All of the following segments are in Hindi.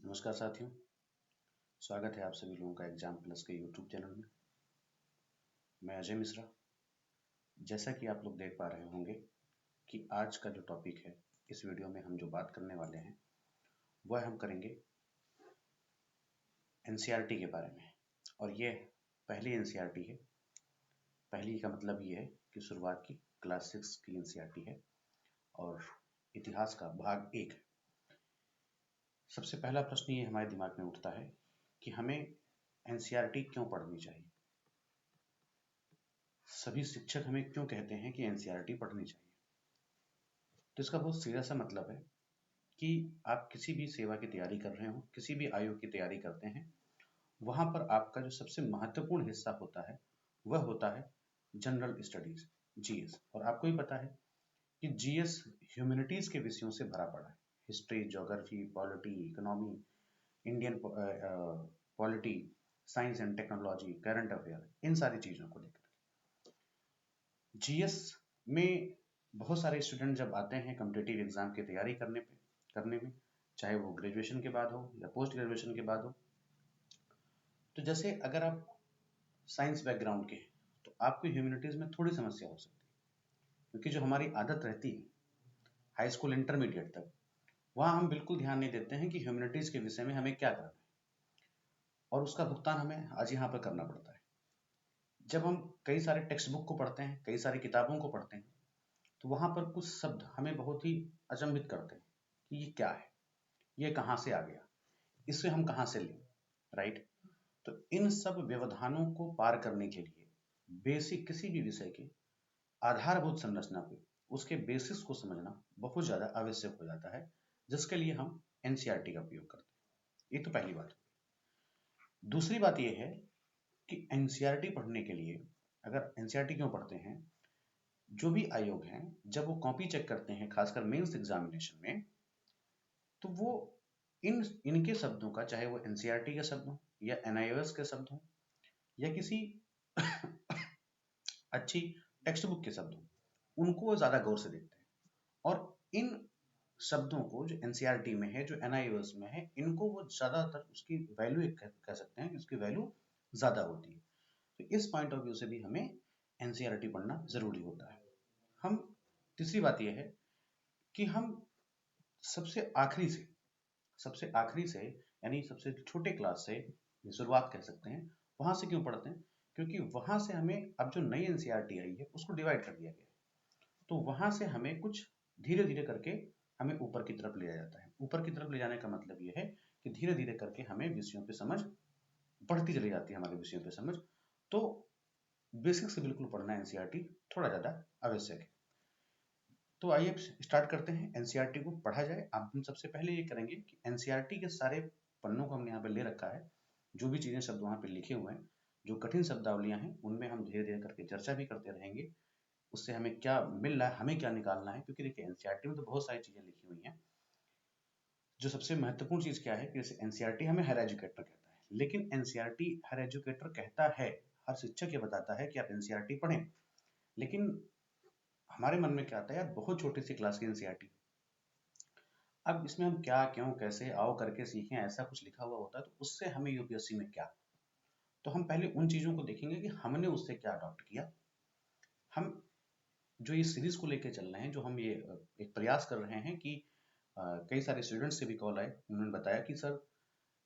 नमस्कार साथियों, स्वागत है आप सभी लोगों का एग्जाम प्लस के यूट्यूब चैनल में। मैं अजय मिश्रा। जैसा कि आप लोग देख पा रहे होंगे कि आज का जो टॉपिक है, इस वीडियो में हम जो बात करने वाले हैं वह हम करेंगे एनसीईआरटी के बारे में। और ये पहली एनसीईआरटी है। पहली का मतलब ये है कि शुरुआत की क्लास 6 की एनसीईआरटी है और इतिहास का भाग 1 है। सबसे पहला प्रश्न ये हमारे दिमाग में उठता है कि हमें एनसीईआरटी क्यों पढ़नी चाहिए। सभी शिक्षक हमें क्यों कहते हैं कि एनसीईआरटी पढ़नी चाहिए। तो इसका बहुत सीधा सा मतलब है कि आप किसी भी सेवा की तैयारी कर रहे हो, किसी भी आयोग की तैयारी करते हैं, वहां पर आपका जो सबसे महत्वपूर्ण हिस्सा होता है वह होता है जनरल स्टडीज, जीएस। और आपको ही पता है कि जीएस ह्यूमैनिटीज के विषयों से भरा पड़ा है। History, geography, polity, economy, Indian polity, science and technology, current affair, इन सारी चीजों को लेकर जीएस में बहुत सारे स्टूडेंट जब आते हैं कॉम्पिटिटिव एग्जाम की तैयारी करने में, चाहे वो ग्रेजुएशन के बाद हो या पोस्ट ग्रेजुएशन के बाद हो। तो जैसे अगर आप साइंस बैकग्राउंड के हैं तो आपको ह्यूमैनिटीज में थोड़ी समस्या हो सकती है, क्योंकि जो हमारी आदत रहती है हाई स्कूल इंटरमीडिएट तक, वहाँ हम बिल्कुल ध्यान नहीं देते हैं कि ह्यूमैनिटीज के विषय में हमें क्या करना है, और उसका भुगतान हमें आज यहाँ पर करना पड़ता है। जब हम कई सारे टेक्स्ट बुक को पढ़ते हैं, कई सारी किताबों को पढ़ते हैं, तो वहां पर कुछ शब्द हमें बहुत ही अचंभित करते हैं कि ये क्या है, ये कहाँ से आ गया, इससे हम कहाँ से लें, राइट। तो इन सब व्यवधानों को पार करने के लिए बेसिक किसी भी विषय के आधारभूत संरचना पे उसके बेसिस को समझना बहुत ज्यादा आवश्यक हो जाता है, जिसके लिए हम एनसीईआरटी का उपयोग करते हैं। ये तो पहली बात। दूसरी बात यह है कि एनसीईआरटी पढ़ने के लिए, अगर एनसीईआरटी क्यों पढ़ते हैं, जो भी आयोग हैं जब वो कॉपी चेक करते हैं खासकर मेंस एग्जामिनेशन में, तो वो इनके शब्दों का, चाहे वो एनसीईआरटी के शब्द हो या एनआईओएस के शब्द हो या किसी अच्छी टेक्स्ट बुक के शब्द हो, उनको वो ज्यादा गौर से देखते हैं। और इन शब्दों को जो एनसीईआरटी में है, जो एनआईओएस में है, इनको वो ज्यादातर उसकी वैल्यू कह सकते हैं कि उसकी वैल्यू ज्यादा होती है। तो इस पॉइंट ऑफ व्यू से भी हमें एनसीईआरटी पढ़ना जरूरी होता है। हम तीसरी बात यह है कि हम सबसे आखिरी से यानी सबसे छोटे क्लास से शुरुआत कह सकते हैं, वहां से क्यों पढ़ते हैं, क्योंकि वहां से हमें अब जो नई एनसीईआरटी आई है उसको डिवाइड कर दिया गया है। तो वहां से हमें कुछ धीरे धीरे करके हमें ऊपर की तरफ ले जाया जाता है। ऊपर की तरफ ले जाने का मतलब यह है कि धीरे धीरे करके हमें विषयों पे समझ बढ़ती चली जाती है, हमारे विषयों पे समझ। तो बेसिक से बिल्कुल पढ़ना एनसीईआरटी थोड़ा ज्यादा आवश्यक है। तो आइए स्टार्ट करते हैं, एनसीईआरटी को पढ़ा जाए। अब हम सबसे पहले ये करेंगे कि एनसीईआरटी के सारे पन्नों को हमने यहाँ पे ले रखा है, जो भी चीजें शब्द वहाँ पे लिखे हुए हैं, जो कठिन शब्दावलियां हैं, उनमें हम धीरे धीरे करके चर्चा भी करते रहेंगे। उससे हमें क्या मिल रहा है, हमें क्या निकालना है, क्योंकि देखिए एनसीईआरटी में तो बहुत सारी चीजें लिखी हुई हैं। जो सबसे महत्वपूर्ण चीज क्या है कि जैसे एनसीईआरटी हमें हर एजुकेटर कहता है, लेकिन एनसीईआरटी हर एजुकेटर कहता है, हर शिक्षक ये बताता है कि आप एनसीईआरटी पढ़ें, लेकिन हमारे मन में क्या आता है, यार बहुत छोटी सी क्लास की एनसीईआरटी, अब इसमें हम क्या, क्यों, कैसे, आओ करके सीखें, ऐसा कुछ लिखा हुआ होता है, तो उससे हमें यूपीएससी में क्या। तो हम पहले उन चीजों को देखेंगे कि हमने उससे क्या अडॉप्ट किया। हम जो ये सीरीज को लेकर चल रहे हैं, जो हम ये एक प्रयास कर रहे हैं कि कई सारे स्टूडेंट्स से भी कॉल आए, उन्होंने बताया कि सर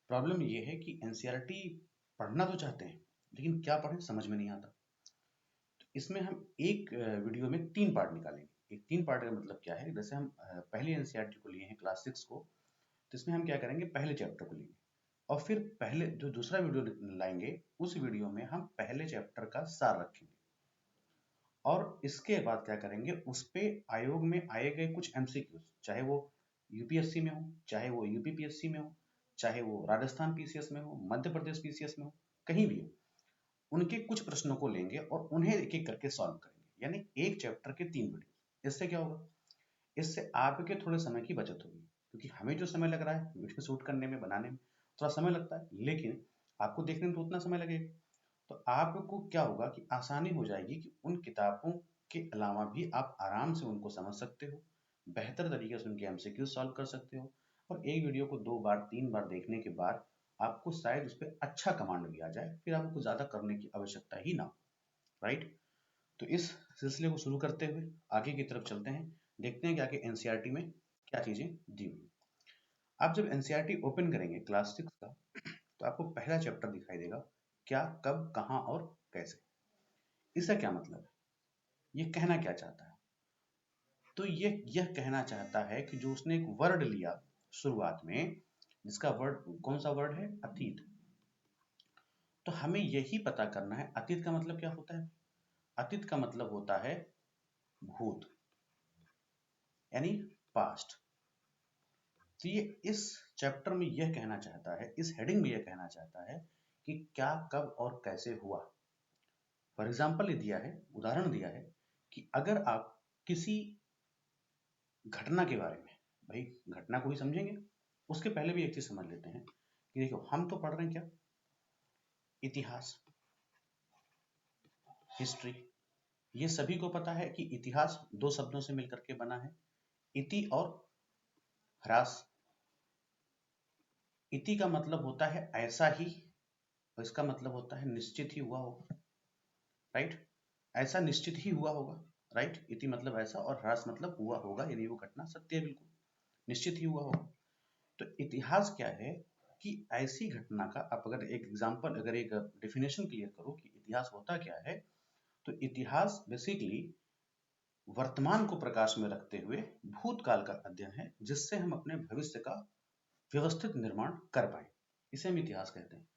प्रॉब्लम ये है कि एनसीईआरटी पढ़ना तो चाहते हैं लेकिन क्या पढ़ें समझ में नहीं आता। तो इसमें हम एक वीडियो में 3 पार्ट निकालेंगे। एक 3 पार्ट का मतलब क्या है, जैसे हम पहले एनसीईआरटी को लिए हैं क्लास 6 को, तो इसमें हम क्या करेंगे, पहले चैप्टर को लेंगे और फिर पहले जो दूसरा वीडियो लाएंगे, उस वीडियो में हम पहले चैप्टर का सार रखेंगे और इसके बाद क्या करेंगे, उस पे आयोग में आए गए कुछ एमसीक्यूज, चाहे वो यूपीएससी में हो, चाहे वो यूपीपीएससी में हो, चाहे वो राजस्थान पीसीएस में हो, मध्य प्रदेश पीसीएस में हो, कहीं भी हो, उनके कुछ प्रश्नों को लेंगे और उन्हें एक एक करके सॉल्व करेंगे, यानी एक चैप्टर के 3 वीडियो। इससे क्या होगा, इससे आपके थोड़े समय की बचत होगी, क्योंकि हमें जो समय लग रहा है वीडियो शूट करने में, बनाने में थोड़ा समय लगता है, लेकिन आपको देखने में तो उतना समय लगेगा। तो आपको क्या होगा कि आसानी हो जाएगी कि उन किताबों के अलावा भी आप आराम से उनको समझ सकते हो, बेहतर तरीके से उनके एमसीक्यू सॉल्व कर सकते हो, और एक वीडियो को 2 बार 3 बार देखने के बाद आपको शायद उस पर अच्छा कमांड भी आ जाए, फिर आपको कुछ ज़्यादा करने की आवश्यकता ही ना हो, राइट। तो इस सिलसिले को शुरू करते हुए आगे की तरफ चलते हैं, देखते हैं कि आगे एनसीईआरटी में क्या चीज़ें दी हुई। आप जब एनसीईआरटी ओपन करेंगे क्लास 6 का, तो आपको पहला चैप्टर दिखाई देगा, क्या, कब, कहाँ और कैसे। इसका क्या मतलब है, ये कहना क्या चाहता है? तो ये यह कहना चाहता है कि जो उसने एक वर्ड लिया शुरुआत में, जिसका वर्ड कौन सा वर्ड है, अतीत। तो हमें यही पता करना है अतीत का मतलब क्या होता है। अतीत का मतलब होता है भूत, यानी पास्ट। तो ये इस चैप्टर में यह कहना चाहता है, इस हेडिंग में यह कहना चाहता है कि क्या, कब और कैसे हुआ। फॉर एग्जाम्पल ये दिया है, उदाहरण दिया है कि अगर आप किसी घटना के बारे में, भाई घटना को ही समझेंगे, उसके पहले भी एक चीज समझ लेते हैं कि देखो हम तो पढ़ रहे हैं क्या, इतिहास, हिस्ट्री। ये सभी को पता है कि इतिहास दो शब्दों से मिलकर के बना है, इति और ह्रास। इति का मतलब होता है ऐसा ही, और इसका मतलब होता है निश्चित ही हुआ होगा, राइट। ऐसा निश्चित ही हुआ होगा, राइट। इति मतलब ऐसा और ह्रास मतलब हुआ होगा, यानी वो घटना सत्य है, बिल्कुल निश्चित ही हुआ होगा। तो इतिहास क्या है कि ऐसी घटना का, आप अगर एक एग्जांपल, अगर एक डेफिनेशन क्लियर करो कि इतिहास होता क्या है, तो इतिहास बेसिकली वर्तमान को प्रकाश में रखते हुए भूतकाल का अध्ययन है, जिससे हम अपने भविष्य का व्यवस्थित निर्माण कर पाए, इसे हम इतिहास कहते हैं।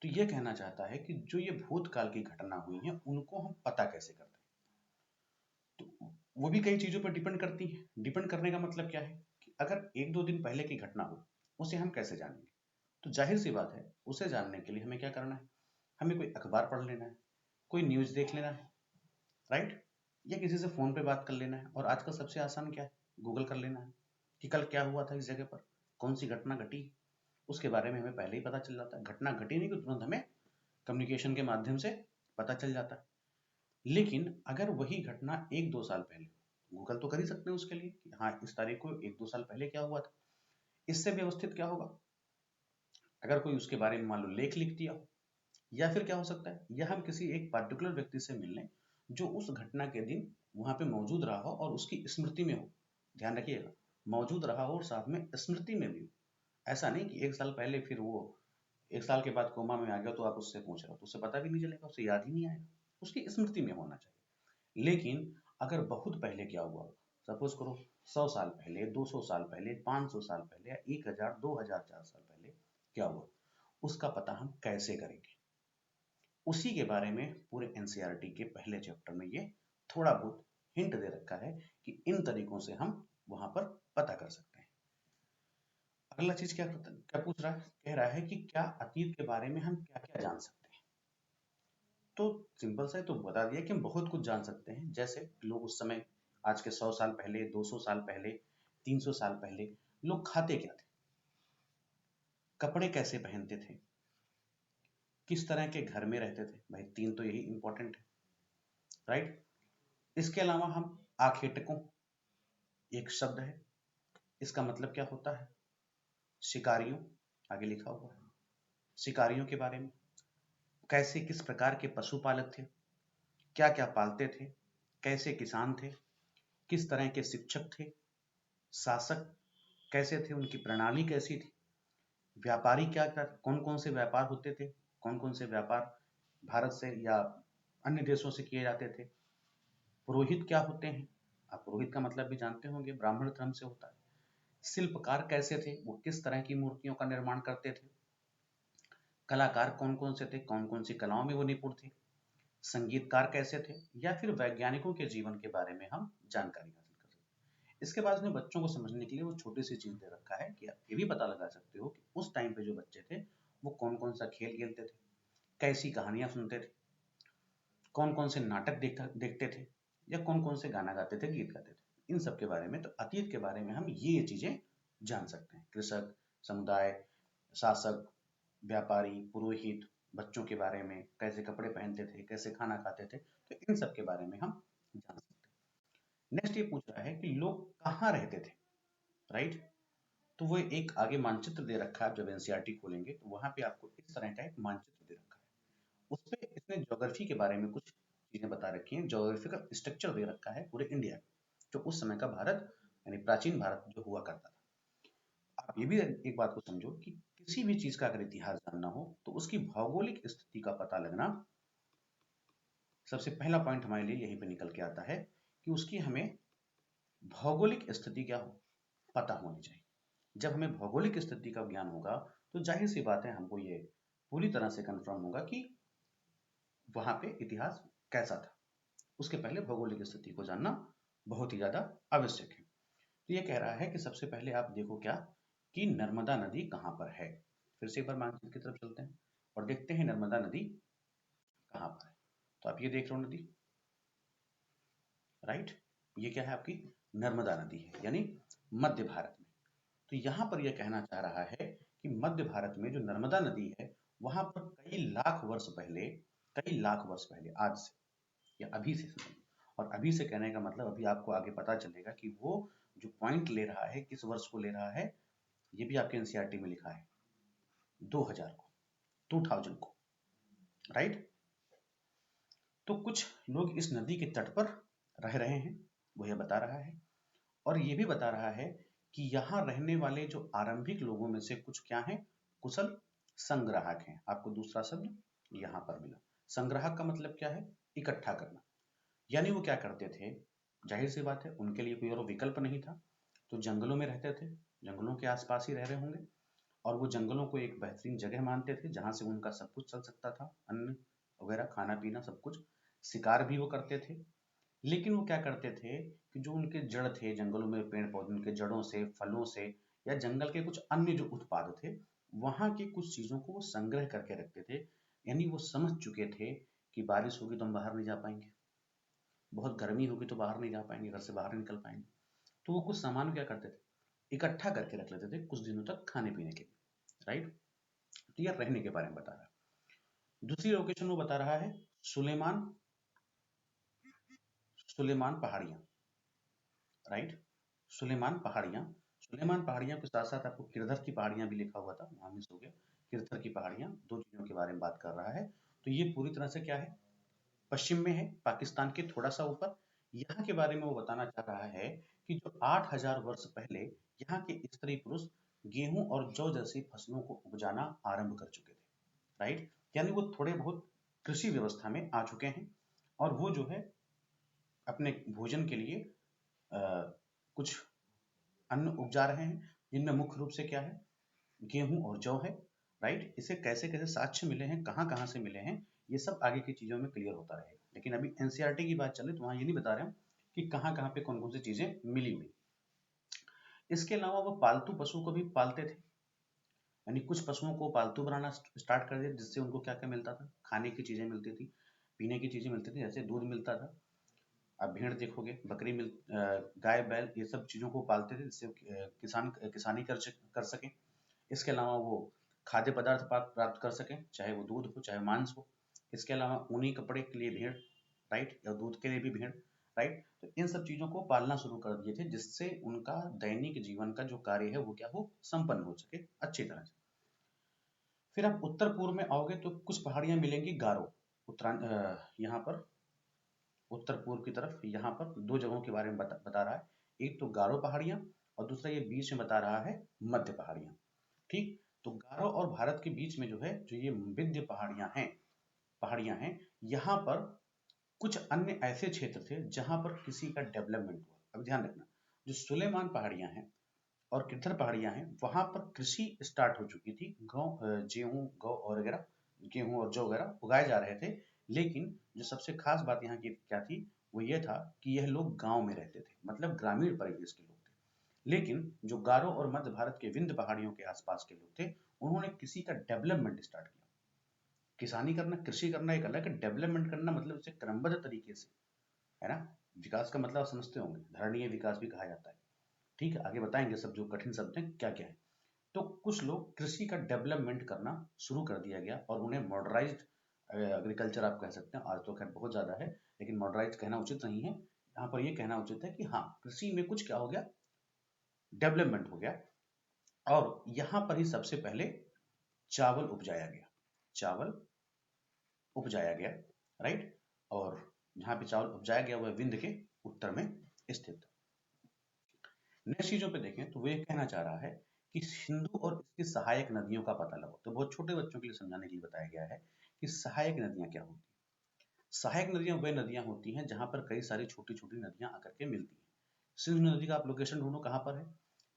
तो यह कहना चाहता है कि जो ये भूतकाल की घटना हुई है उनको हम पता कैसे करते हैं। तो वो भी कई चीजों पर डिपेंड करती है। डिपेंड करने का मतलब क्या है कि अगर 1-2 दिन पहले की घटना हो, उसे हम कैसे जानेंगे। तो जाहिर सी बात है, उसे जानने के लिए हमें क्या करना है, हमें कोई अखबार पढ़ लेना है, कोई न्यूज देख लेना है, राइट। या किसी से फोन पे बात कर लेना है, और आजकल सबसे आसान क्या है, गूगल कर लेना है कि कल क्या हुआ था इस जगह पर, कौन सी घटना घटी, उसके बारे में हमें पहले ही पता चल जाता है। घटना घटी नहीं कि तुरंत हमें कम्युनिकेशन के माध्यम से पता चल जाता है। लेकिन अगर वही घटना 1-2 साल पहले, गूगल तो कर ही सकते हैं उसके लिए कि हाँ इस तारीख को 1-2 साल पहले क्या हुआ था, इससे व्यवस्थित क्या होगा, अगर कोई उसके बारे में मान लो लेख लिख दिया हो, या फिर क्या हो सकता है, या हम किसी एक पर्टिकुलर व्यक्ति से मिल लें जो उस घटना के दिन वहां पे मौजूद रहा हो और उसकी स्मृति में हो। ध्यान रखिएगा, मौजूद रहा हो और साथ में स्मृति में भी हो। ऐसा नहीं कि 1 साल पहले, फिर वो 1 साल के बाद कोमा में आ गया तो आप उससे पूछ रहे हो, तो उससे पता भी नहीं चलेगा, उससे याद ही नहीं आएगा, उसकी स्मृति में होना चाहिए। लेकिन अगर बहुत पहले क्या हुआ, सपोज करो 100 साल पहले, 200 साल पहले, 500 साल पहले, 1000, 2000, 4 साल पहले क्या हुआ, उसका पता हम कैसे करेंगे। उसी के बारे में पूरे एनसीईआरटी के पहले चैप्टर में ये थोड़ा बहुत हिंट दे रखा है कि इन तरीकों से हम वहां पर पता कर सकते हैं। अगला चीज क्या पूछ रहा है, कह रहा है कि क्या अतीत के बारे में हम क्या क्या जान सकते हैं। तो सिंपल सा है, तो बता दिया कि हम बहुत कुछ जान सकते हैं। जैसे लोग उस समय, आज के 100 साल पहले, 200 साल पहले, 300 साल पहले लोग खाते क्या थे, कपड़े कैसे पहनते थे, किस तरह के घर में रहते थे। भाई तीन तो यही इंपॉर्टेंट है, राइट। इसके अलावा हम आखेटकों, एक शब्द है, इसका मतलब क्या होता है, शिकारियों, आगे लिखा हुआ है, शिकारियों के बारे में, कैसे किस प्रकार के पशुपालक थे, क्या क्या पालते थे, कैसे किसान थे, किस तरह के शिक्षक थे, शासक कैसे थे, उनकी प्रणाली कैसी थी, व्यापारी क्या क्या, कौन कौन से व्यापार होते थे, कौन कौन से व्यापार भारत से या अन्य देशों से किए जाते थे, पुरोहित क्या होते हैं, आप पुरोहित का मतलब भी जानते होंगे, ब्राह्मण धर्म से होता है। शिल्पकार कैसे थे, वो किस तरह की मूर्तियों का निर्माण करते थे, कलाकार कौन कौन से थे, कौन कौन सी कलाओं में वो निपुण थे, संगीतकार कैसे थे, या फिर वैज्ञानिकों के जीवन के बारे में हम जानकारी हासिल कर सकते हैं। इसके बाद में बच्चों को समझने के लिए वो छोटी सी चीज दे रखा है कि आप ये भी पता लगा सकते हो कि उस टाइम पे जो बच्चे थे वो कौन कौन सा खेल खेलते थे, कैसी कहानियां सुनते थे, कौन कौन से नाटक देखते थे, या कौन कौन से गाना गाते थे, गीत गाते थे। इन सब के बारे में, तो अतीत के बारे में हम ये चीजें जान सकते हैं। कृषक, समुदाय, शासक, व्यापारी, पुरोहित, बच्चों के बारे में, कैसे कपड़े पहनते थे, कैसे खाना खाते थे, तो इन सब के बारे में हम जान सकते हैं। नेक्स्ट ये पूछ रहा है कि लोग कहाँ रहते थे, राइट। तो वो एक आगे मानचित्र दे रखा है। जब एनसीईआरटी खोलेंगे तो वहां पे आपको इस तरह का एक मानचित्र दे रखा है। उस पे इसने ज्योग्राफी के बारे में कुछ चीजें बता रखी हैं, ज्योग्राफिकल स्ट्रक्चर दे रखा है पूरे इंडिया का, जो उस समय का भारत यानी प्राचीन भारत जो हुआ करता था। आप ये भी एक बात को समझो कि किसी भी चीज का अगर इतिहास जानना हो तो उसकी भौगोलिक स्थिति का पता लगना सबसे पहला पॉइंट हमारे लिए यहीं पे निकल के आता है कि उसकी हमें भौगोलिक स्थिति क्या हो पता होनी चाहिए। जब हमें भौगोलिक स्थिति का ज्ञान होगा तो जाहिर सी बात है हमको ये पूरी तरह से कंफर्म होगा कि वहां पे इतिहास कैसा था। उसके पहले भौगोलिक स्थिति को जानना बहुत ही ज्यादा आवश्यक है। तो ये कह रहा है कि सबसे पहले आप देखो क्या कि नर्मदा नदी कहां पर है। फिर से एक बार मानचित्र की तरफ चलते हैं और देखते हैं नर्मदा नदी कहां पर है। तो आप ये देख रहे हो नदी, राइट, ये क्या है आपकी नर्मदा नदी है, यानी मध्य भारत में। तो यहां पर यह कहना चाह रहा है कि मध्य भारत में जो नर्मदा नदी है वहां पर कई लाख वर्ष पहले आज से या अभी से समझिए। और अभी से कहने का मतलब अभी आपको आगे पता चलेगा कि वो जो पॉइंट ले रहा है किस वर्ष को ले रहा है, ये भी आपके एनसीईआरटी में लिखा है 2000 को, 2000 को, राइट। तो कुछ लोग इस नदी के तट पर रह रहे हैं, वो यह बता रहा है। और ये भी बता रहा है कि यहाँ रहने वाले जो आरंभिक लोगों में से कुछ क्या हैं, कुशल संग्राहक हैं। आपको दूसरा शब्द यहाँ पर मिला। संग्राहक का मतलब क्या है, इकट्ठा करना। यानी वो क्या करते थे, जाहिर सी बात है उनके लिए कोई और विकल्प नहीं था, तो जंगलों में रहते थे, जंगलों के आसपास ही रह रहे होंगे। और वो जंगलों को एक बेहतरीन जगह मानते थे जहां से उनका सब कुछ चल सकता था, अन्न वगैरह, खाना पीना सब कुछ। शिकार भी वो करते थे। लेकिन वो क्या करते थे कि जो उनके जड़ थे जंगलों में, पेड़ पौधे, उनके जड़ों से, फलों से या जंगल के कुछ अन्य जो उत्पाद थे वहां की कुछ चीजों को वो संग्रह करके रखते थे। यानी वो समझ चुके थे कि बारिश होगी तो हम बाहर नहीं जा पाएंगे, बहुत गर्मी होगी तो बाहर नहीं जा पाएंगे, घर से बाहर नहीं निकल पाएंगे। तो वो कुछ सामान क्या करते थे, इकट्ठा करके रख लेते थे कुछ दिनों तक खाने पीने के लिए, राइट। तो यह रहने के बारे में बता रहा है। दूसरी लोकेशन वो बता रहा है सुलेमान, सुलेमान पहाड़ियां, राइट, सुलेमान पहाड़ियां। सुलेमान पहाड़ियां के साथ साथ आपको किरधर की पहाड़ियां भी लिखा हुआ था, वहां मिस हो गया। किरधर की पहाड़ियां, दो चीजों के बारे में बात कर रहा है। तो ये पूरी तरह से क्या है, पश्चिम में है, पाकिस्तान के थोड़ा सा ऊपर। यहाँ के बारे में वो बताना चाह रहा है कि जो 8000 वर्ष पहले यहाँ के स्त्री पुरुष गेहूं और जौ जैसी फसलों को उपजाना आरंभ कर चुके थे, राइट। यानी वो थोड़े बहुत कृषि व्यवस्था में आ चुके हैं और वो जो है अपने भोजन के लिए कुछ अन्न उपजा रहे हैं, जिनमें मुख्य रूप से क्या है, गेहूं और जौ है, राइट। इसे कैसे कैसे साक्ष्य मिले हैं, कहाँ कहाँ से मिले हैं, ये सब आगे की चीजों में क्लियर होता रहेगा। लेकिन अभी एनसीईआरटी की बात चले तो वहां ये नहीं बता रहे हैं कि कहाँ कहाँ पे कौन कौन सी चीजें मिली हुई। इसके अलावा वो पालतू पशु को भी पालते थे, यानी कुछ पशुओं को पालतू बनाना स्टार्ट कर दिया, जिससे उनको क्या क्या मिलता था, खाने की चीजें मिलती थी, पीने की चीजें मिलती थी, जैसे दूध मिलता था। आप भेड़ देखोगे, बकरी गाय बैल, ये सब चीजों को पालते थे जिससे किसानी कर सके। इसके अलावा वो खाद्य पदार्थ प्राप्त कर सकें, चाहे वो दूध हो चाहे मांस हो। इसके अलावा ऊनी कपड़े के लिए भेड़, राइट, या दूध के लिए भी भेड़, राइट। तो इन सब चीजों को पालना शुरू कर दिए थे जिससे उनका दैनिक जीवन का जो कार्य है वो क्या हो, संपन्न हो सके अच्छी तरह से। फिर आप उत्तर पूर्व में आओगे तो कुछ पहाड़ियां मिलेंगी गारो, यहाँ पर उत्तर पूर्व की तरफ यहाँ पर दो जगहों के बारे में बता रहा है। एक तो गारो पहाड़ियां और दूसरा ये बीच में बता रहा है मध्य पहाड़ियां, ठीक। तो गारो और भारत के बीच में जो है, जो ये विंध्य पहाड़ियां हैं, यहाँ पर कुछ अन्य ऐसे क्षेत्र थे जहां पर किसी का डेवलपमेंट हुआ। अब ध्यान रखना, जो सुलेमान पहाड़ियां हैं और किरथर पहाड़ियां हैं वहां पर कृषि स्टार्ट हो चुकी थी, गेहूं गौ और वगैरह, गेहूं और जौ वगैरह उगाए जा रहे थे। लेकिन जो सबसे खास बात यहाँ की क्या थी, वो ये था कि यह लोग गांव में रहते थे, मतलब ग्रामीण परिवेश के लोग थे। लेकिन जो गारो और मध्य भारत के विंध्य पहाड़ियों के आसपास के लोग थे, उन्होंने किसी का डेवलपमेंट स्टार्ट किया। किसानी करना, कृषि करना एक अलग है, डेवलपमेंट करना मतलब उसे क्रमबद्ध तरीके से, है ना। विकास का मतलब आप समझते होंगे, धरणीय विकास भी कहा जाता है, ठीक है। आगे बताएंगे सब जो कठिन शब्द हैं क्या क्या है। तो कुछ लोग कृषि का डेवलपमेंट करना शुरू कर दिया गया और उन्हें मॉडर्नाइज्ड एग्रीकल्चर आप कह सकते हैं। आज तो खैर बहुत ज्यादा है, लेकिन मॉडर्नाइज कहना उचित नहीं है। यहाँ पर यह कहना उचित है कि हाँ, कृषि में कुछ क्या हो गया, डेवलपमेंट हो गया। और यहाँ पर ही सबसे पहले चावल उपजाया गया, चावल उपजाया गया, राइट। और जहाँ पे चावल उपजाया गया वह विंध्य के उत्तर में स्थित। नेक्स्ट चीजों पे देखें तो वो ये कहना चाह रहा है कि सिंधु और इसकी सहायक नदियों का पता लगाओ। तो बहुत छोटे बच्चों के लिए समझाने के लिए बताया गया है कि सहायक नदियां क्या होती हैं। सहायक नदियां वह नदियां होती हैं जहां पर कई सारी छोटी छोटी नदियां आकर के मिलती हैं। सिंधु नदी का आप लोकेशन ढूंढो कहाँ पर है,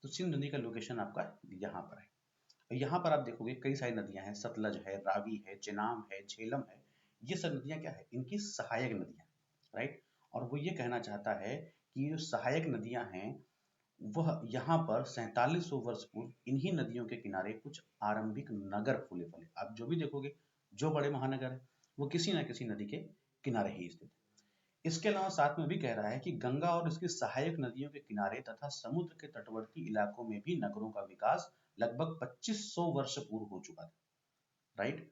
तो सिंधु नदी का लोकेशन आपका यहाँ पर है। यहाँ पर आप देखोगे कई सारी नदियां हैं, सतलज है, रावी है, चेनाब है, झेलम है। ये सब नदियां क्या है, इनकी सहायक नदियां, राइट। और वो ये कहना चाहता है कि जो सहायक नदियां हैं वह यहाँ पर 4700 वर्ष पूर्व इन्हीं नदियों के किनारे कुछ आरंभिक नगर फूले फले। आप जो भी देखोगे, जो बड़े महानगर है वो किसी न किसी नदी के किनारे ही स्थित है। इसके अलावा साथ में भी कह रहा है कि गंगा और इसकी सहायक नदियों के किनारे तथा समुद्र के तटवर्ती इलाकों में भी नगरों का विकास लगभग 2500 वर्ष पूर्व हो चुका था, राइट।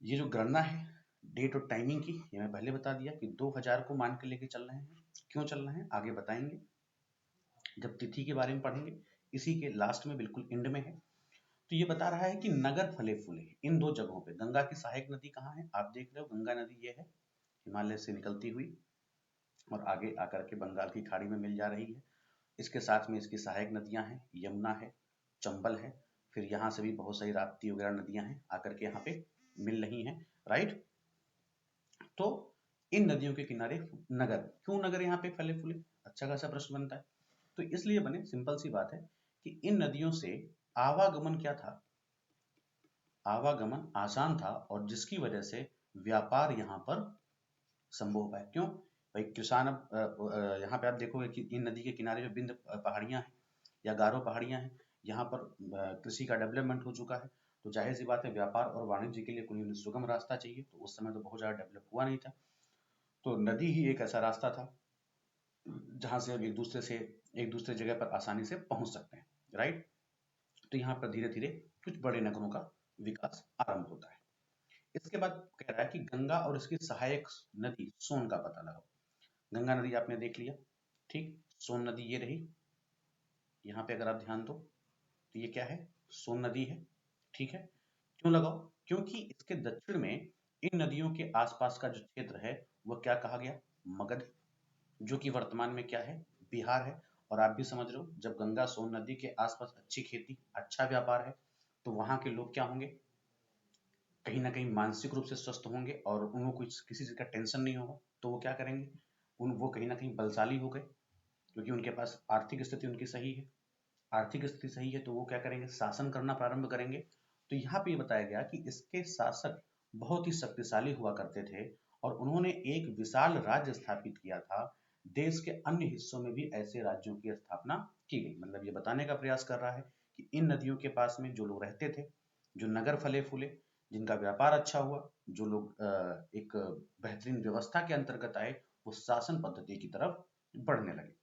ये जो गणना है डेट और टाइमिंग की, ये मैं पहले बता दिया कि 2000 को मान के लेके चल रहे हैं। क्यों चल रहे हैं आगे बताएंगे जब तिथि के बारे में पढ़ेंगे, इसी के लास्ट में बिल्कुल एंड में है। तो ये बता रहा है कि नगर फले फूले इन दो जगहों पे। गंगा की सहायक नदी कहाँ है, आप देख रहे हो गंगा नदी ये है, हिमालय से निकलती हुई और आगे आकर के बंगाल की खाड़ी में मिल जा रही है। इसके साथ में इसकी सहायक नदियां हैं, यमुना है, चंबल है, फिर यहाँ से भी बहुत सारी राप्ती वगैरह नदियां हैं आकर के यहाँ पे मिल रही हैं, राइट। तो इन नदियों के किनारे नगर, क्यों नगर यहाँ पे फले फूले, अच्छा खासा प्रश्न बनता है। तो इसलिए बने, सिंपल सी बात है कि इन नदियों से आवागमन क्या था, आवागमन आसान था और जिसकी वजह से व्यापार यहाँ पर संभव हो पाया। क्यों भाई, किसान अब यहाँ पे आप देखोगे कि इन नदी के किनारे जो बिंद पहाड़ियां हैं या गारो पहाड़ियां हैं, यहाँ पर कृषि का डेवलपमेंट हो चुका है। तो जाहिर सी बात है व्यापार और वाणिज्य के लिए कोई सुगम रास्ता चाहिए, तो उस समय तो बहुत ज्यादा डेवलप हुआ नहीं था। तो नदी ही एक ऐसा रास्ता था जहां से अब एक दूसरे जगह पर आसानी से पहुंच सकते हैं, राइट। तो यहाँ पर धीरे धीरे कुछ बड़े नगरों का विकास आरंभ होता है। इसके बाद कह रहा है कि गंगा और इसकी सहायक नदी सोन का पता लगाओ। गंगा नदी आपने देख लिया, ठीक। सोन नदी ये रही, यहाँ पे अगर आप ध्यान दो तो ये क्या है, सोन नदी है, ठीक है। क्यों लगाओ, क्योंकि इसके दक्षिण में इन नदियों के आसपास का जो क्षेत्र है वह क्या कहा गया, मगध, जो कि वर्तमान में क्या है, बिहार है। और आप भी समझ रहे हो जब गंगा सोन नदी के आसपास अच्छी खेती अच्छा व्यापार है तो वहां के लोग क्या होंगे, कहीं ना कहीं मानसिक रूप से स्वस्थ होंगे और उनको कुछ किसी चीज का टेंशन नहीं होगा। तो वो क्या करेंगे, वो कहीं ना कहीं बलशाली हो गए क्योंकि उनके पास आर्थिक स्थिति उनकी सही है। आर्थिक स्थिति सही है तो वो क्या करेंगे, शासन करना प्रारंभ करेंगे। तो यहाँ पे ये बताया गया कि इसके शासक बहुत ही शक्तिशाली हुआ करते थे और उन्होंने एक विशाल राज्य स्थापित किया था। देश के अन्य हिस्सों में भी ऐसे राज्यों की स्थापना की गई। मतलब ये बताने का प्रयास कर रहा है कि इन नदियों के पास में जो लोग रहते थे, जो नगर फले फूले, जिनका व्यापार अच्छा हुआ, जो लोग एक बेहतरीन व्यवस्था के अंतर्गत आए, वो शासन पद्धति की तरफ बढ़ने लगे,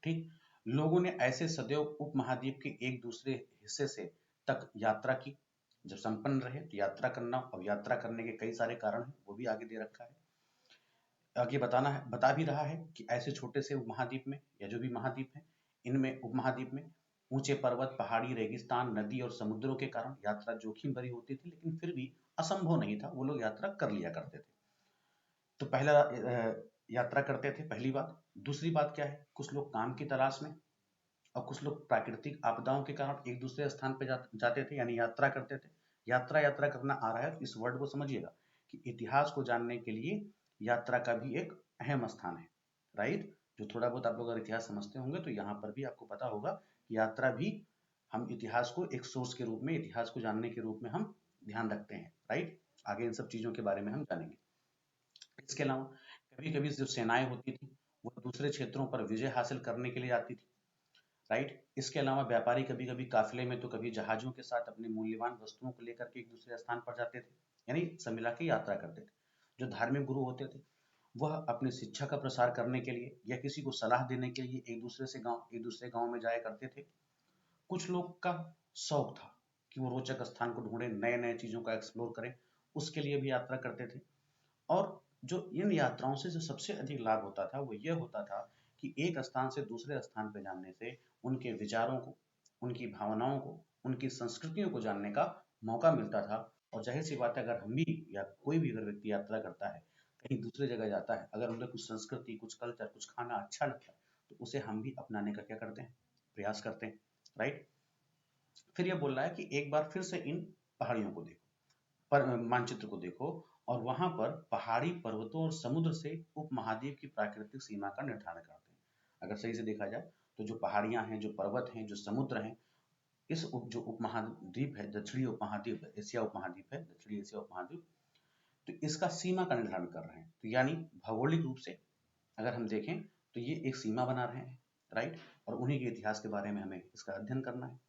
ठीक। लोगों ने ऐसे सदैव उपमहाद्वीप के एक दूसरे हिस्से से तक यात्रा की। जब संपन्न रहे तो यात्रा करना, और यात्रा करने के कई सारे कारण हैं वो भी आगे दे रखा है। आगे बताना है, बता भी रहा है कि ऐसे छोटे से उपमहाद्वीप में या जो भी महाद्वीप है, इनमें उपमहाद्वीप में ऊंचे पर्वत, पहाड़ी, रेगिस्तान, नदी और समुद्रों के कारण यात्रा जोखिम भरी होती थी, लेकिन फिर भी असंभव नहीं था, वो लोग यात्रा कर लिया करते थे। तो पहला यात्रा करते थे, पहली बात। दूसरी बात क्या है, कुछ लोग काम की तलाश में और कुछ लोग प्राकृतिक आपदाओं के कारण एक दूसरे स्थान पे जाते थे, यानी यात्रा करते थे। यात्रा यात्रा करना आ रहा है तो इस वर्ड को समझिएगा कि इतिहास को जानने के लिए यात्रा का भी एक अहम स्थान है, राइट। जो थोड़ा बहुत आप लोग अगर इतिहास समझते होंगे तो यहाँ पर भी आपको पता होगा कि यात्रा भी हम इतिहास को एक सोर्स के रूप में, इतिहास को जानने के रूप में हम ध्यान रखते हैं, राइट। आगे इन सब चीजों के बारे में हम जानेंगे। इसके अलावा कभी कभी जो सेनाएं होती थी वो दूसरे क्षेत्रों पर विजय हासिल करने के लिए आती थी, राइट। इसके अलावा व्यापारी कभी कभी काफिले में तो कभी जहाजों के साथ अपने मूल्यवान वस्तुओं को लेकर के एक दूसरे स्थान पर जाते थे, यानी सब मिला के यात्रा करते थे। जो धार्मिक गुरु होते थे वह अपनी शिक्षा का प्रसार करने के लिए या किसी को सलाह देने के लिए एक दूसरे गांव में जाया करते थे। कुछ लोग का शौक था कि वो रोचक स्थान को ढूंढे, नए नए चीजों का एक्सप्लोर करें, उसके लिए भी यात्रा करते थे। और जो इन यात्राओं से जो सबसे अधिक लाभ होता था वो ये होता था कि एक स्थान से दूसरे स्थान पर जाने से उनके विचारों को, उनकी भावनाओं को, उनकी संस्कृतियों को जानने का मौका मिलता था। और जाहिर सी बात है, अगर हम भी या कोई भी अगर व्यक्ति यात्रा करता है, कहीं दूसरे जगह जाता है, अगर उन्हें कुछ संस्कृति, कुछ कल्चर, कुछ खाना अच्छा लगता है, तो उसे हम भी अपनाने का क्या करते हैं, प्रयास करते हैं, राइट। फिर यह बोल रहा है कि एक बार फिर से इन पहाड़ियों को देखो, पर मानचित्र को देखो, और वहां पर पहाड़ी पर्वतों और समुद्र से उपमहाद्वीप की प्राकृतिक सीमा का निर्धारण करते हैं। अगर सही से देखा जाए तो जो पहाड़ियां हैं, जो पर्वत हैं, जो समुद्र हैं, इस जो उपमहाद्वीप है, दक्षिणी उपमहाद्वीप, एशिया उपमहाद्वीप है, दक्षिणी एशिया उपमहाद्वीप, तो इसका सीमा का निर्धारण कर रहे हैं। तो यानी भौगोलिक रूप से अगर हम देखें तो ये एक सीमा बना रहे हैं, राइट। और उन्हीं के इतिहास के बारे में हमें इसका अध्ययन करना है।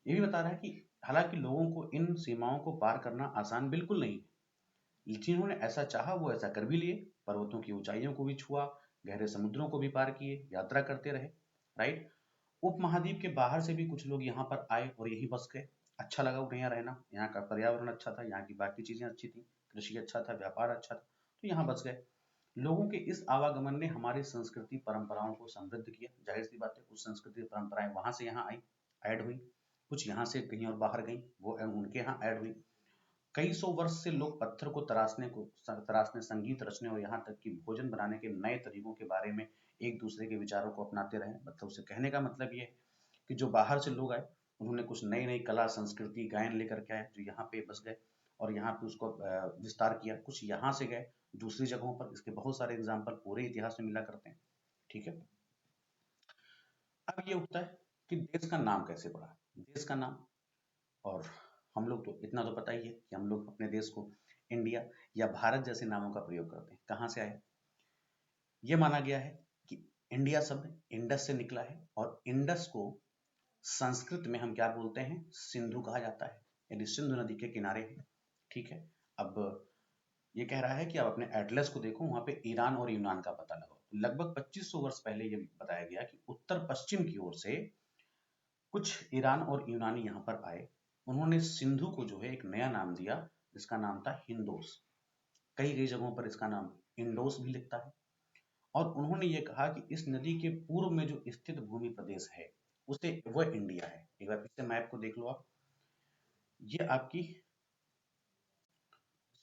ये भी बता रहा है कि हालांकि लोगों को इन सीमाओं को पार करना आसान बिल्कुल नहीं है, जिन्होंने ऐसा चाहा वो ऐसा कर भी लिए, पर्वतों की ऊंचाइयों को भी छुआ, गहरे समुद्रों को भी पार किए, यात्रा करते रहे, राइट। उपमहाद्वीप के बाहर से भी कुछ लोग यहाँ पर आए और यहीं बस गए। अच्छा लगा उन्हें यहाँ रहना, यहाँ का पर्यावरण अच्छा था, यहाँ की बाकी चीजें अच्छी थी, कृषि अच्छा था, व्यापार अच्छा था, तो यहाँ बस गए। लोगों के इस आवागमन ने हमारी संस्कृति परंपराओं को समृद्ध किया। जाहिर सी बात है, कुछ संस्कृति परंपराएं वहां से यहाँ आई, ऐड हुई, कुछ यहाँ से कहीं और बाहर गई, वो उनके यहाँ ऐड हुई। कई सौ वर्ष से लोग पत्थर को तराशने, संगीत रचने और यहाँ तक कि भोजन बनाने के नए तरीकों के बारे में एक दूसरे के विचारों को अपनाते रहे। मतलब उसे कहने का मतलब ये है कि जो बाहर से लोग आए, उन्होंने कुछ नई नई कला, संस्कृति, गायन लेकर के आए, जो यहाँ पे बस गए और यहाँ पे उसको विस्तार किया। कुछ यहाँ से गए दूसरी जगहों पर, इसके बहुत सारे एग्जाम्पल पूरे इतिहास में मिला करते हैं, ठीक है। अब ये उठता है कि देश का नाम कैसे पड़ा। देश का नाम, और हम लोग तो इतना तो पता ही है कि हम लोग अपने देश को इंडिया या भारत जैसे नामों का प्रयोग करते हैं। कहाँ से आए? ये माना गया है कि इंडिया शब्द इंडस से निकला है, और इंडस को संस्कृत में हम क्या बोलते हैं, सिंधु कहा जाता है, यानी सिंधु नदी के किनारे है, ठीक है। अब ये कह रहा है कि आप अपने एटलस को देखो, वहां पे ईरान और यूनान का पता लगाओ। लगभग 2500 वर्ष पहले ये बताया गया कि उत्तर पश्चिम की ओर से कुछ ईरान और यूनानी यहाँ पर आए। उन्होंने सिंधु को जो है एक नया नाम दिया, जिसका नाम था हिंदोस। कई कई जगहों पर इसका नाम इंडोस भी लिखता है। और उन्होंने ये कहा कि इस नदी के पूर्व में जो स्थित भूमि प्रदेश है, उसे वह इंडिया है। एक बार फिर से मैप को देख लो आप, ये आपकी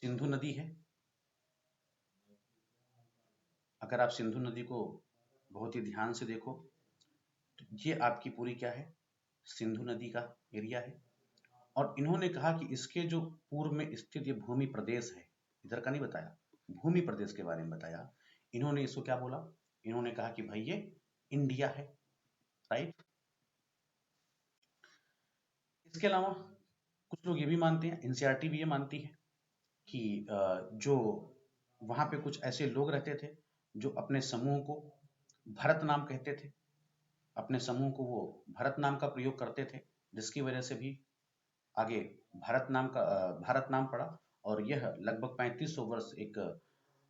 सिंधु नदी है। अगर आप सिंधु नदी को बहुत ही ध्यान से देखो तो ये आपकी पूरी क्या है, सिंधु नदी का एरिया है। और इन्होंने कहा कि इसके जो पूर्व में स्थित ये भूमि प्रदेश है, इधर का नहीं बताया, भूमि प्रदेश के बारे में बताया। इन्होंने इसको क्या बोला, इन्होंने कहा कि भाई ये इंडिया है, राइट। इसके अलावा कुछ लोग ये भी मानते हैं, एनसीईआरटी भी ये मानती है कि जो वहां पे कुछ ऐसे लोग रहते थे जो अपने समूह को भरत नाम कहते थे, अपने समूह को वो भरत नाम का प्रयोग करते थे, जिसकी वजह से भी आगे भारत नाम पड़ा। और यह लगभग 3500 वर्ष एक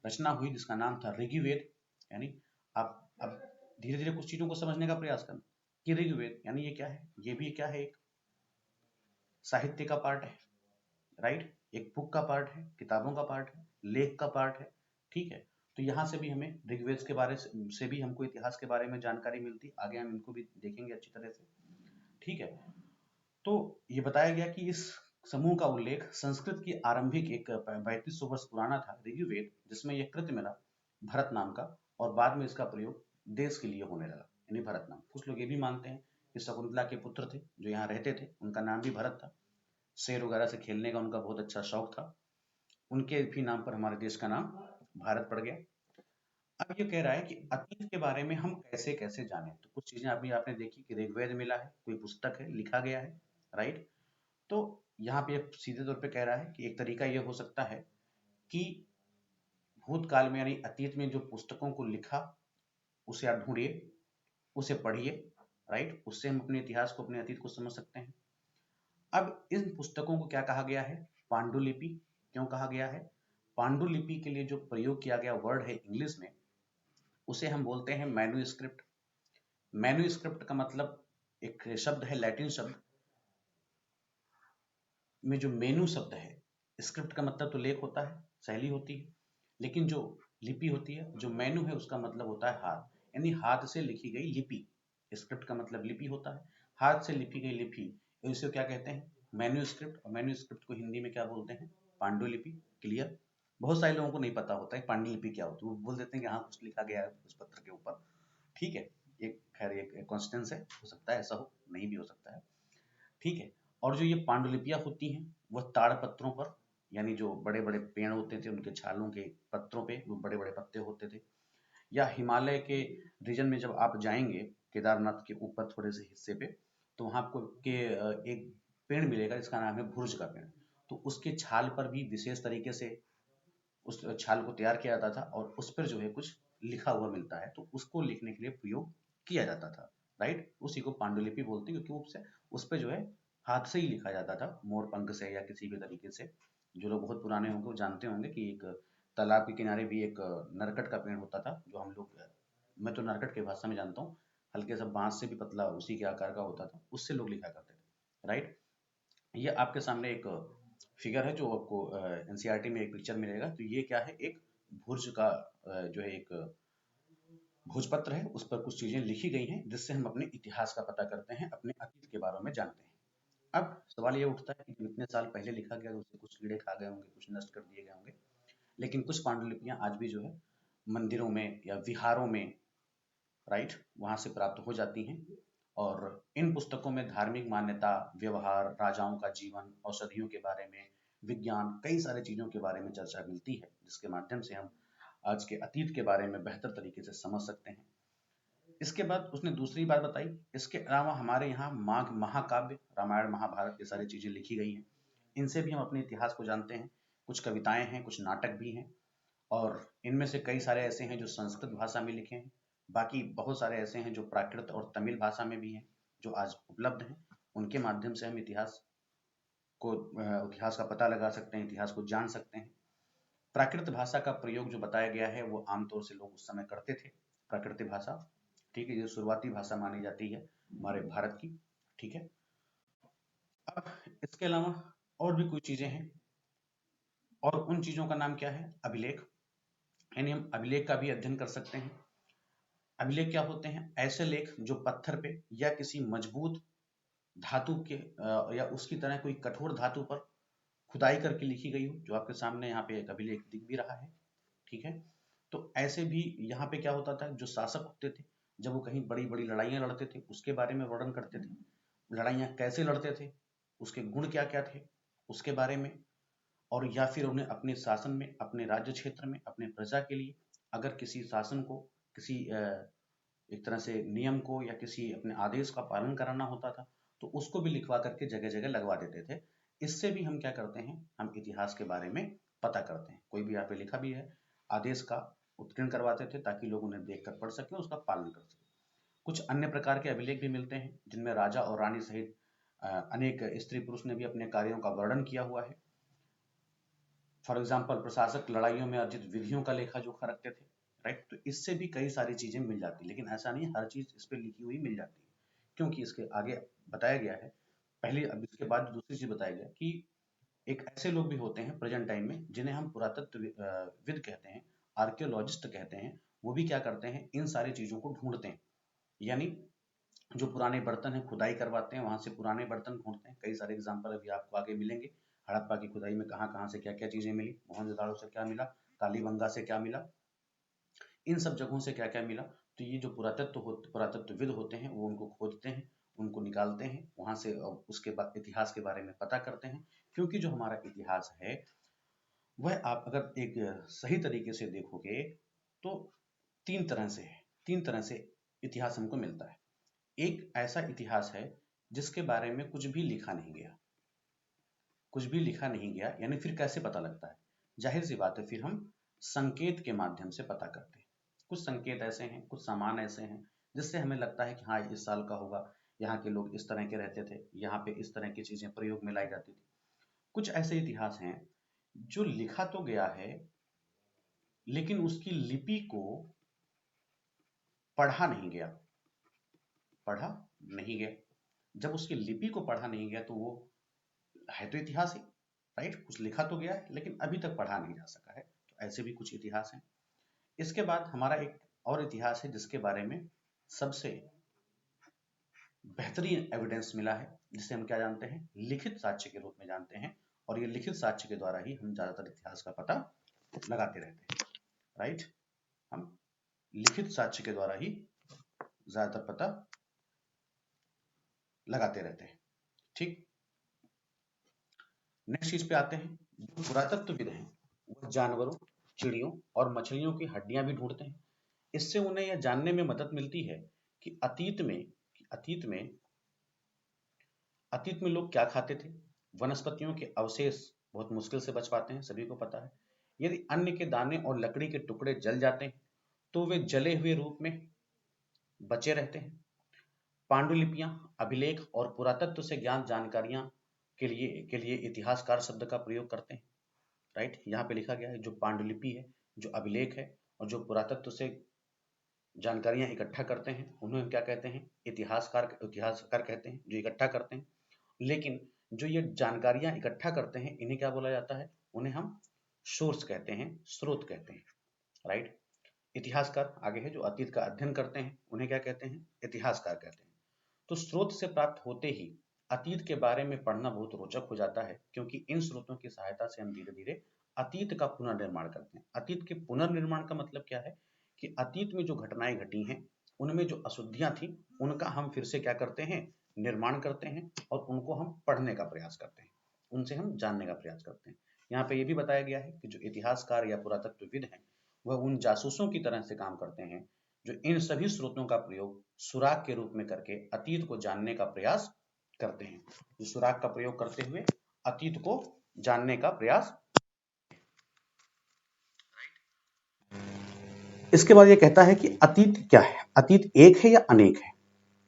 रचना हुई जिसका नाम था ऋग्वेद। यानी आप अब धीरे धीरे कुछ चीजों को समझने का प्रयास करना कि ऋग्वेद यानी ये क्या है, ये भी क्या है, एक साहित्य का पार्ट है, राइट। एक बुक का पार्ट है, किताबों का पार्ट है, लेख का पार्ट है, ठीक है। तो यहाँ से भी हमें ऋग्वेद के बारे से भी हमको इतिहास के बारे में जानकारी मिलती, आगे हम इनको भी देखेंगे अच्छी तरह से, ठीक है। तो ये बताया गया कि इस समूह का उल्लेख संस्कृत की आरंभिक एक 3500 वर्ष पुराना था ऋग्वेद, जिसमें यह कृत मिला भरत नाम का, और बाद में इसका प्रयोग देश के लिए होने लगा, यानी भरत नाम। कुछ लोग ये भी मानते हैं कि शकुंतला के पुत्र थे जो यहाँ रहते थे, उनका नाम भी भरत था। शेर वगैरह से खेलने का उनका बहुत अच्छा शौक था, उनके भी नाम पर हमारे देश का नाम भारत पड़ गया। अब ये कह रहा है कि अतीत के बारे में हम कैसे कैसे जाने, तो कुछ चीजें अभी आपने देखी कि ऋग्वेद मिला है, कोई पुस्तक है, लिखा गया है, राइट। तो यहाँ पे सीधे तौर पे कह रहा है कि एक तरीका ये हो सकता है कि भूतकाल में यानी अतीत में जो पुस्तकों को लिखा, उसे आप ढूंढिए, उसे पढ़िए, राइट। उससे हम अपने इतिहास को, अपने अतीत को समझ सकते हैं। अब इन पुस्तकों को क्या कहा गया है, पांडुलिपि। क्यों कहा गया है? पांडुलिपि के लिए जो प्रयोग किया गया वर्ड है इंग्लिश में, उसे हम बोलते हैं मैन्युस्क्रिप्ट। मैन्युस्क्रिप्ट का मतलब एक शब्द है, लैटिन शब्द में जो मेनू शब्द है, स्क्रिप्ट का मतलब तो लेख होता है, शैली होती है, लेकिन जो लिपि होती है, जो मेनू है, उसका मतलब होता है हाथ, यानी हाथ से लिखी गई लिपि, स्क्रिप्ट का मतलब लिपि होता है, हाथ से लिखी गई लिपि, इसे क्या कहते हैं? मैन्यूस्क्रिप्ट। और मैन्यूस्क्रिप्ट को हिंदी में क्या बोलते हैं? पांडुलिपि। क्लियर? बहुत सारे लोगों को नहीं पता होता है पांडुलिपि क्या होती है, वो बोल देते हैं कि हाँ कुछ लिखा गया है उस पत्र के ऊपर। ठीक है, एक खैर एक कॉन्स्टेंस है, हो सकता है ऐसा हो, नहीं भी हो सकता है। ठीक है। और जो ये पांडुलिपियां होती हैं वह ताड़ पत्रों पर, यानी जो बड़े बड़े पेड़ होते थे उनके छालों के पत्रों पे वो बड़े बड़े पत्ते होते थे, या हिमालय के रीजन में जब आप जाएंगे केदारनाथ के ऊपर थोड़े से हिस्से पे, तो वहां आपको एक पेड़ मिलेगा जिसका नाम है भुर्ज का पेड़। तो उसके छाल पर भी विशेष तरीके से उस छाल को तैयार किया जाता था और उस पर जो है कुछ लिखा हुआ मिलता है, तो उसको लिखने के लिए प्रयोग किया जाता था। राइट? उसी को पांडुलिपि बोलते हैं, क्योंकि उससे उस पर जो है हाथ से ही लिखा जाता था, मोर पंख से या किसी भी तरीके से। जो लोग बहुत पुराने होंगे वो जानते होंगे कि एक तालाब के किनारे भी एक नरकट का पेड़ होता था, जो हम लोग, मैं तो नरकट के भाषा में जानता हूँ, हल्के सा बांस से भी पतला उसी के आकार का होता था, उससे लोग लिखा करते थे। राइट? ये आपके सामने एक फिगर है जो आपको एनसीईआरटी में एक पिक्चर मिलेगा। तो ये क्या है? एक भुर्ज का जो है एक भोजपत्र है, उस पर कुछ चीजें लिखी गई हैं जिससे हम अपने इतिहास का पता करते हैं, अपने अतीत के बारे में जानते हैं। अब सवाल ये उठता है कि इतने साल पहले लिखा गया तो उसे कुछ कीड़े खा गए होंगे, कुछ नष्ट कर दिए गए होंगे, लेकिन कुछ पांडुलिपियां आज भी जो है मंदिरों में या विहारों में, राइट, वहां से प्राप्त हो जाती हैं। और इन पुस्तकों में धार्मिक मान्यता, व्यवहार, राजाओं का जीवन, औषधियों के बारे में, विज्ञान, कई सारी चीजों के बारे में चर्चा मिलती है, जिसके माध्यम से हम आज के अतीत के बारे में बेहतर तरीके से समझ सकते हैं। इसके बाद उसने दूसरी बात बताई, इसके अलावा हमारे यहाँ माघ महाकाव्य, रामायण महाभारत, ये सारी चीजें लिखी गई हैं, इनसे भी हम अपने इतिहास को जानते हैं। कुछ कविताएं हैं, कुछ नाटक भी हैं, और इनमें से कई सारे ऐसे हैं जो संस्कृत भाषा में लिखे हैं, बाकी बहुत सारे ऐसे हैं जो प्राकृत और तमिल भाषा में भी हैं, जो आज उपलब्ध हैं। उनके माध्यम से हम इतिहास का पता लगा सकते हैं, इतिहास को जान सकते हैं। प्राकृत भाषा का प्रयोग जो बताया गया है वो आमतौर से लोग उस समय करते थे, प्राकृतिक भाषा। ठीक है, ये शुरुआती भाषा मानी जाती है हमारे भारत की। ठीक है। अब इसके अलावा और भी कुछ चीजें हैं, और उन चीजों का नाम क्या है? अभिलेख। यानी हम अभिलेख का भी अध्ययन कर सकते हैं। अभिलेख क्या होते हैं? ऐसे लेख जो पत्थर पे या किसी मजबूत धातु के या उसकी तरह कोई कठोर धातु पर खुदाई करके लिखी गई हो, जो आपके सामने यहाँ पे एक अभिलेख दिख भी रहा है। ठीक है। तो ऐसे भी यहाँ पे क्या होता था, जो शासक होते थे जब वो कहीं बड़ी बड़ी लड़ाइयाँ लड़ते थे उसके बारे में वर्णन करते थे, लड़ाइयाँ कैसे लड़ते थे, उसके गुण क्या क्या थे, उसके बारे में। और या फिर उन्हें अपने शासन में, अपने राज्य क्षेत्र में, अपने प्रजा के लिए अगर किसी शासन को, किसी एक तरह से नियम को या किसी अपने आदेश का पालन कराना होता था, तो उसको भी लिखवा करके जगह जगह लगवा देते थे। इससे भी हम क्या करते हैं? हम इतिहास के बारे में पता करते हैं। कोई भी यहाँ पे लिखा भी है, आदेश का उत्कीर्ण करवाते थे ताकि लोग उन्हें देख कर पढ़ सकें, उसका पालन कर सकें। कुछ अन्य प्रकार के अभिलेख भी मिलते हैं जिनमें राजा और रानी सहित अनेक स्त्री पुरुष ने भी अपने कार्यों का वर्णन किया हुआ है। फॉर एग्जाम्पल, प्रशासक लड़ाइयों में अर्जित विधियों का लेखा जोखा रखते थे। राइट? तो इससे भी कई सारी चीजें मिल जाती, लेकिन ऐसा नहीं हर चीज इस पे लिखी हुई मिल जाती है, क्योंकि इसके आगे बताया गया है। पहले, अब इसके बाद दूसरी चीज बताया गया कि एक ऐसे लोग भी होते हैं प्रेजेंट टाइम में जिन्हें हम पुरातत्व विद कहते हैं, आर्कियोलॉजिस्ट कहते हैं। वो भी क्या करते हैं? इन सारी चीजों को ढूंढते हैं, यानी जो पुराने बर्तन है खुदाई करवाते हैं, वहां से पुराने बर्तन ढूंढते हैं। कई सारे एग्जाम्पल अभी आपको आगे मिलेंगे। हड़प्पा की खुदाई में कहाँ कहाँ से क्या क्या चीजें मिली, मोहनजोदाड़ो से क्या मिला, कालीबंगा से क्या मिला, इन सब जगहों से क्या क्या मिला। तो ये जो पुरातत्वविद होते हैं वो उनको खोदते हैं, उनको निकालते हैं वहां से, उसके बाद इतिहास के बारे में पता करते हैं। क्योंकि जो हमारा इतिहास है वह, आप अगर एक सही तरीके से देखोगे तो तीन तरह से है, तीन तरह से इतिहास हमको मिलता है। एक ऐसा इतिहास है जिसके बारे में कुछ भी लिखा नहीं गया, कुछ भी लिखा नहीं गया, यानी फिर कैसे पता लगता है? जाहिर सी बात है, फिर हम संकेत के माध्यम से पता करते हैं। कुछ संकेत ऐसे हैं, कुछ सामान ऐसे हैं जिससे हमें लगता है कि हाँ इस साल का होगा, यहाँ के लोग इस तरह के रहते थे, यहाँ पे इस तरह की चीजें प्रयोग में लाई जाती थी। कुछ ऐसे इतिहास हैं जो लिखा तो गया है लेकिन उसकी लिपि को पढ़ा नहीं गया, पढ़ा नहीं गया। जब उसकी लिपि को पढ़ा नहीं गया तो वो है तो इतिहास ही, राइट? कुछ लिखा तो गया है लेकिन अभी तक पढ़ा नहीं जा सका है। तो ऐसे भी कुछ इतिहास हैं। इसके बाद हमारा एक और इतिहास है जिसके बारे में सबसे बेहतरीन एविडेंस मिला है, जिसे हम क्या जानते हैं, लिखित साक्ष्य के रूप में जानते हैं। और ये लिखित साक्ष्य के द्वारा ही हम ज्यादातर इतिहास का पता लगाते रहते हैं, राइट। हम लिखित साक्ष्य के द्वारा ही ज्यादातर पता लगाते रहते हैं, ठीक। नेक्स्ट चीज पे आते हैं। जो पुरातत्वविद हैं वो जानवरों, चिड़ियों और मछलियों की हड्डियां भी ढूंढते हैं। इससे उन्हें यह जानने में मदद मिलती है कि अतीत में अतीत में लोग क्या खाते थे। वनस्पतियों के अवशेष बहुत मुश्किल से बच पाते हैं, सभी को पता है। यदि अन्न के दाने और लकड़ी के टुकड़े जल जाते हैं तो वे जले हुए रूप में बचे रहते हैं। पांडुलिपियां, अभिलेख और पुरातत्व से ज्ञात जानकारियां के लिए इतिहासकार शब्द का प्रयोग करते हैं, राइट। यहाँ पे लिखा गया है जो पांडुलिपि है, जो अभिलेख है और जो पुरातत्व से जानकारियां इकट्ठा करते हैं उन्हें हम क्या कहते हैं, इतिहासकार कहते हैं, जो इकट्ठा करते हैं। लेकिन जो ये जानकारियां इकट्ठा करते हैं इन्हें क्या बोला जाता है, उन्हें हम सोर्स कहते हैं, स्रोत कहते हैं, राइट। इतिहासकार आगे है, जो अतीत का अध्ययन करते हैं उन्हें क्या कहते हैं, इतिहासकार कहते हैं। तो स्रोत से प्राप्त होते ही अतीत के बारे में पढ़ना बहुत रोचक हो जाता है, क्योंकि इन स्रोतों की सहायता से हम धीरे धीरे अतीत का पुनर्निर्माण करते हैं। अतीत के पुनर्निर्माण का मतलब क्या है कि अतीत में जो घटनाएं घटी हैं उनमें जो अशुद्धियां थी उनका हम फिर से क्या करते हैं, निर्माण करते हैं और उनको हम पढ़ने का प्रयास करते हैं, उनसे हम जानने का प्रयास करते हैं। यहाँ पे ये भी बताया गया है कि जो इतिहासकार या पुरातत्वविद हैं वह उन जासूसों की तरह से काम करते हैं जो इन सभी स्रोतों का प्रयोग सुराग के रूप में करके अतीत को जानने का प्रयास करते हैं, जो सुराग का प्रयोग करते हुए अतीत को जानने का प्रयास। इसके बाद ये कहता है कि अतीत क्या है, अतीत एक है या अनेक है,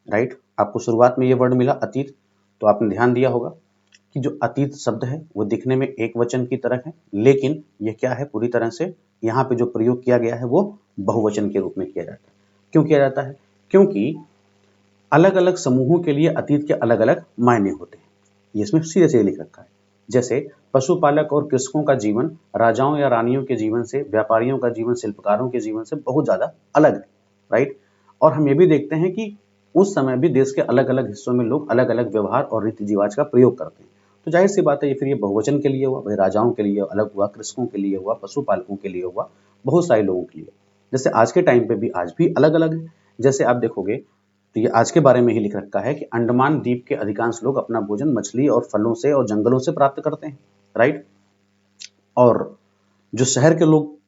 राइट। आपको शुरुआत में ये वर्ड मिला अतीत, तो आपने ध्यान दिया होगा कि जो अतीत शब्द है वो दिखने में एक वचन की तरह है, लेकिन ये क्या है, पूरी तरह से यहाँ पे जो प्रयोग किया गया है वो बहुवचन के रूप में किया जाता है। क्यों किया जाता है, क्योंकि अलग अलग समूहों के लिए अतीत के अलग अलग मायने होते हैं, ये इसमें सीधे सीधे लिख रखा है। जैसे पशुपालक और कृषकों का जीवन राजाओं या रानियों के जीवन से, व्यापारियों का जीवन शिल्पकारों के जीवन से बहुत ज्यादा अलग है, राइट। और हम ये भी देखते हैं कि उस समय भी देश के अलग अलग हिस्सों में लोग अलग अलग व्यवहार और रीति रिवाज का प्रयोग करते हैं। तो जाहिर सी बात है ये फिर ये बहुवचन के लिए हुआ, भाई राजाओं के लिए अलग हुआ, कृषकों के लिए हुआ, पशुपालकों के लिए हुआ, बहुत सारे लोगों के लिए। जैसे आज के टाइम पे भी आज भी अलग अलग है। जैसे आप देखोगे तो ये आज के बारे में ही लिख रखा है कि अंडमान द्वीप के अधिकांश लोग अपना भोजन मछली और फलों से और जंगलों से प्राप्त करते हैं, राइट। और जो शहर के लोग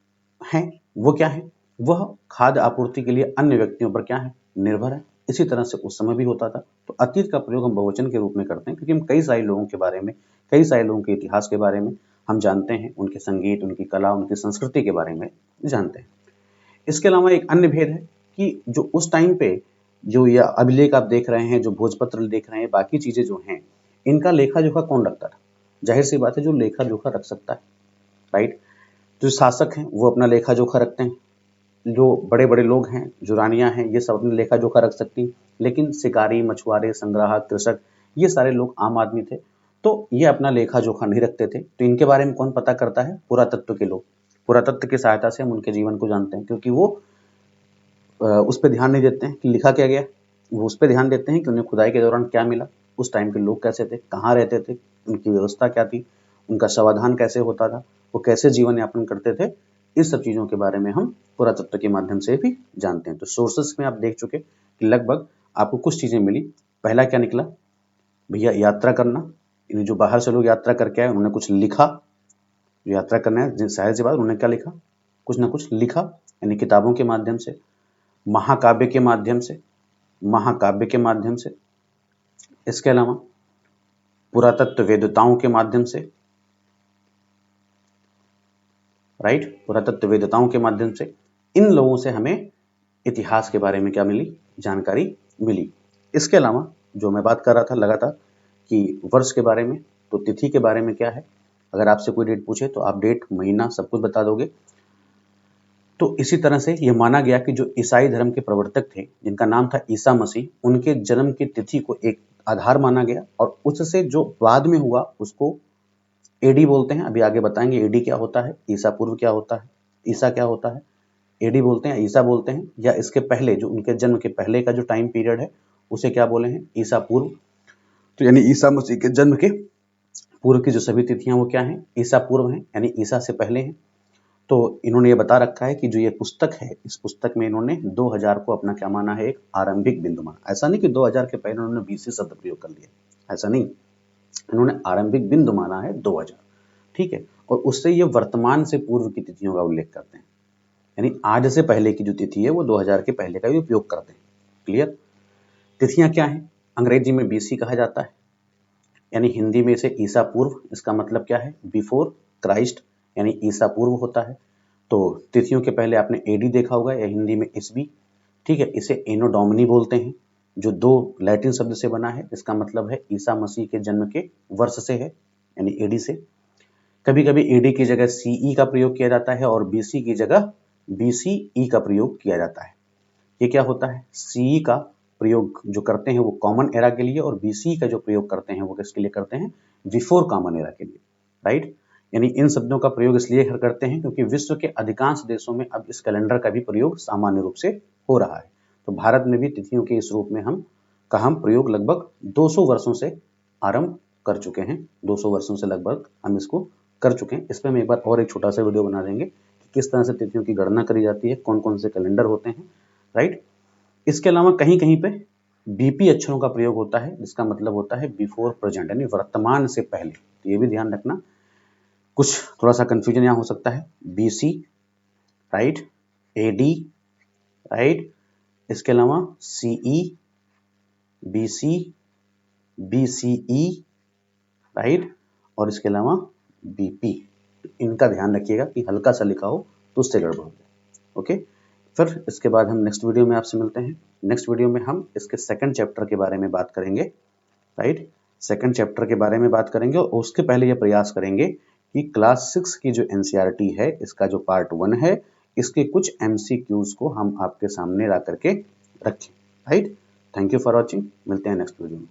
हैं वो क्या है, वह खाद्य आपूर्ति के लिए अन्य व्यक्तियों पर क्या है, निर्भर है। इसी तरह से उस समय भी होता था। तो अतीत का प्रयोग हम बहुवचन के रूप में करते हैं क्योंकि हम कई सारे लोगों के बारे में, कई सारे लोगों के इतिहास के बारे में हम जानते हैं, उनके संगीत, उनकी कला, उनकी संस्कृति के बारे में जानते हैं। इसके अलावा एक अन्य भेद है कि जो उस टाइम पे जो ये अभिलेख आप देख रहे हैं, जो भोजपत्र देख रहे हैं, बाकी चीजें जो हैं, इनका लेखा जोखा कौन रखता था, जाहिर सी बात है जो लेखा जोखा रख सकता है, राइट। जो शासक हैं वो अपना लेखा जोखा रखते हैं, जो बड़े बड़े लोग हैं, जो रानियां हैं, ये सब अपना लेखा जोखा रख सकती हैं। लेकिन शिकारी, मछुआरे, संग्राहक, कृषक, ये सारे लोग आम आदमी थे, तो ये अपना लेखा जोखा नहीं रखते थे। तो इनके बारे में कौन पता करता है, पुरातत्व के लोग। पुरातत्व की सहायता से हम उनके जीवन को जानते हैं, क्योंकि वो उस पर ध्यान नहीं देते हैं कि लिखा क्या गया, वो उस पर ध्यान देते हैं कि उन्हें खुदाई के दौरान क्या मिला, उस टाइम के लोग कैसे थे, कहाँ रहते थे, उनकी व्यवस्था क्या थी, उनका समाधान कैसे होता था, वो कैसे जीवन यापन करते थे। इस सब चीज़ों के बारे में हम पुरातत्व के माध्यम से भी जानते हैं। तो सोर्सेस में आप देख चुके कि लगभग आपको कुछ चीज़ें मिली। पहला क्या निकला भैया, यात्रा करना। जो बाहर से लोग यात्रा करके आए उन्होंने कुछ लिखा, जो यात्रा करना है जाहिर सी बात उन्होंने क्या लिखा, कुछ ना कुछ लिखा, यानी किताबों के माध्यम से, महाकाव्य के माध्यम से, महाकाव्य के माध्यम से। इसके अलावा पुरातत्व वेदताओं के माध्यम से, राइट, पुरातत्व वेदताओं के माध्यम से। इन लोगों से हमें इतिहास के बारे में क्या मिली, जानकारी मिली। इसके अलावा जो मैं बात कर रहा था लगातार कि वर्ष के बारे में, तो तिथि के बारे में क्या है, अगर आपसे कोई डेट पूछे तो आप डेट, महीना सब कुछ बता दोगे। तो इसी तरह से यह माना गया कि जो ईसाई धर्म के प्रवर्तक थे जिनका नाम था ईसा मसीह, उनके जन्म की तिथि को एक आधार माना गया और उससे जो बाद में हुआ उसको एडी बोलते हैं। अभी आगे बताएंगे एडी क्या होता है, ईसा पूर्व क्या होता है, ईसा क्या होता है, एडी बोलते हैं, ईसा बोलते हैं। या इसके पहले जो उनके जन्म के पहले का जो टाइम पीरियड है उसे क्या बोले हैं, ईसा पूर्व। तो यानी ईसा मसीह के जन्म के पूर्व की जो सभी तिथियां वो क्या हैं, ईसा पूर्व हैं, यानी ईसा से पहले हैं। तो इन्होंने ये बता रखा है कि जो ये पुस्तक है, इस पुस्तक में इन्होंने 2000 को अपना क्या माना है, एक आरंभिक बिंदु माना। ऐसा नहीं कि 2000 के पहले उन्होंने बीसी शब्द प्रयोग कर लिया, ऐसा नहीं, इन्होंने आरंभिक बिंदु माना है 2000, ठीक है। और उससे ये वर्तमान से पूर्व की तिथियों का उल्लेख करते हैं, यानी आज से पहले की जो तिथि है वो 2000 के पहले का भी उपयोग करते हैं। क्लियर। तिथियां क्या हैं, अंग्रेजी में बीसी कहा जाता है, यानी हिंदी में इसे ईसा पूर्व, इसका मतलब क्या है, बिफोर क्राइस्ट, यानी ईसा पूर्व होता है। तो तिथियों के पहले आपने एडी देखा होगा, या हिंदी में ईस्वी, ठीक है। इसे एनो डोमिनी बोलते हैं, जो दो लैटिन शब्द से बना है, इसका मतलब है ईसा मसीह के जन्म के वर्ष से है, यानी एडी से। कभी कभी एडी की जगह सीई का प्रयोग किया जाता है और बीसी की जगह बीसीई का प्रयोग किया जाता है। ये क्या होता है, सीई का प्रयोग जो करते हैं वो कॉमन एरा के लिए, और बीसी का जो प्रयोग करते हैं वो किसके लिए करते हैं, बिफोर कॉमन एरा के लिए, राइट। यानी इन शब्दों का प्रयोग इसलिए करते हैं क्योंकि विश्व के अधिकांश देशों में अब इस कैलेंडर का भी प्रयोग सामान्य रूप से हो रहा है। तो भारत में भी तिथियों के इस रूप में हम प्रयोग लगभग 200 वर्षों से आरंभ कर चुके हैं, 200 वर्षों से लगभग हम इसको कर चुके हैं। इस पर हम एक बार और एक छोटा सा वीडियो बना देंगे कि किस तरह से तिथियों की गणना करी जाती है, कौन कौन से कैलेंडर होते हैं, राइट। इसके अलावा कहीं कहीं पे बीपी अक्षरों का प्रयोग होता है, जिसका मतलब होता है बिफोर प्रेजेंट, यानी वर्तमान से पहले। तो ये भी ध्यान रखना, कुछ थोड़ा सा कंफ्यूजन यहाँ हो सकता है। बीसी, राइट, एडी, राइट, इसके अलावा सीई, बीसी, बीसीई, राइट, और इसके अलावा बीपी। इनका ध्यान रखिएगा कि हल्का सा लिखा हो तो उससे गड़बड़ हो जाए। ओके, फिर इसके बाद हम नेक्स्ट वीडियो में आपसे मिलते हैं। नेक्स्ट वीडियो में हम इसके सेकंड चैप्टर के बारे में बात करेंगे, राइट। सेकंड चैप्टर के बारे में बात करेंगे, और उसके पहले ये प्रयास करेंगे कि क्लास 6 की जो एनसीईआरटी है, इसका जो पार्ट 1 है, इसके कुछ एमसीक्यूज को हम आपके सामने ला करके रखें, right. Thank you for watching, मिलते हैं नेक्स्ट वीडियो में।